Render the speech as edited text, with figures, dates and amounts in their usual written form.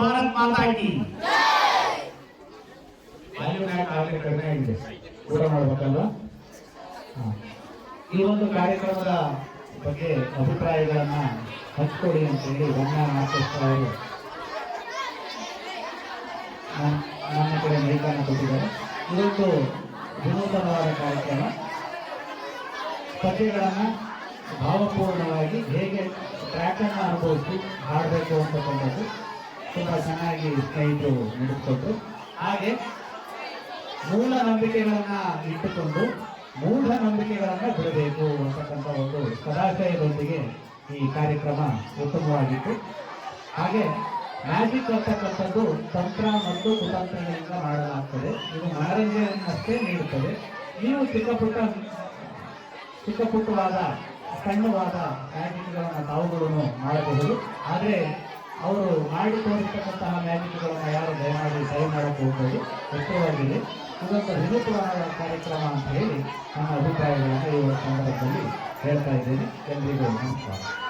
ಭಾರತ್ ಮಾತಾ ಕಿ ಆಗಲೇ ಕಡಿಮೆ ಆಗಿದೆ, ಊಟ ಮಾಡ್ಬೇಕಲ್ವಾ. ಈ ಒಂದು ಕಾರ್ಯಕ್ರಮದ ಬಗ್ಗೆ ಅಭಿಪ್ರಾಯಗಳನ್ನ ಹಂಚ್ಕೊಡಿ ಅಂತೇಳಿ ರಮ್ಯಾ ಮಾರ್ಕೇಶ್ವರ ಅವರು ನನ್ನ ಕಡೆ ಮೈಕನ್ನು ಕೊಟ್ಟಿದ್ದಾರೆ. ಇದೊಂದು ವಿನೂತನವಾದ ಕಾರ್ಯಕ್ರಮ. ಪದ್ಯಗಳನ್ನು ಭಾವಪೂರ್ಣವಾಗಿ ಹೇಗೆ ಟ್ರ್ಯಾಕನ್ನು ಅನುಭವಿಸಿ ಹಾಡಬೇಕು ಅಂತಕ್ಕಂಥದ್ದು ತುಂಬ ಚೆನ್ನಾಗಿ ಸ್ನೇಹಿತರು ನಡೆಸಿಕೊಟ್ರು. ಹಾಗೆ ಮೂಲ ನಂಬಿಕೆಗಳನ್ನು ಇಟ್ಟುಕೊಂಡು ಮೂಢ ನಂಬಿಕೆಗಳನ್ನು ಬಿಡಬೇಕು ಅಂತಕ್ಕಂಥ ಒಂದು ಸದಾಶಯದೊಂದಿಗೆ ಈ ಕಾರ್ಯಕ್ರಮ ಉತ್ತಮವಾಗಿತ್ತು. ಹಾಗೆ ಮ್ಯಾಜಿಕ್ ಅಂತಕ್ಕಂಥದ್ದು ತಂತ್ರ ಮತ್ತು ಕುತಂತ್ರಗಳಿಂದ ಮಾಡಲಾಗ್ತದೆ. ಇದು ಮನರಂಜನೆಯನ್ನಷ್ಟೇ ನೀಡುತ್ತದೆ. ನೀವು ಚಿಕ್ಕ ಪುಟ್ಟವಾದ ಸಣ್ಣವಾದ ಮ್ಯಾಜಿಕ್ಗಳನ್ನು ತಾವುಗಳು ಮಾಡಬಹುದು. ಆದರೆ ಅವರು ಮಾಡಿ ತೋರಿಸ್ತಕ್ಕಂತಹ ಮ್ಯಾಜಿಕ್ಗಳನ್ನು ಯಾರು ದಯಮಾಡಿ ಟ್ರೈ ಮಾಡಕ್ಕೆ ಹೋಗ್ಬೋದು, ಎಷ್ಟರವಾಗಿದೆ. ಇದೊಂದು ವಿನೂತನವಾದ ಕಾರ್ಯಕ್ರಮ ಅಂತ ಹೇಳಿ ನನ್ನ ಅಭಿಪ್ರಾಯಗಳನ್ನು ಈ ಸಂದರ್ಭದಲ್ಲಿ ಹೇಳ್ತಾ ಇದ್ದೇನೆ. ಎಲ್ಲರಿಗೂ ನಮಸ್ಕಾರ.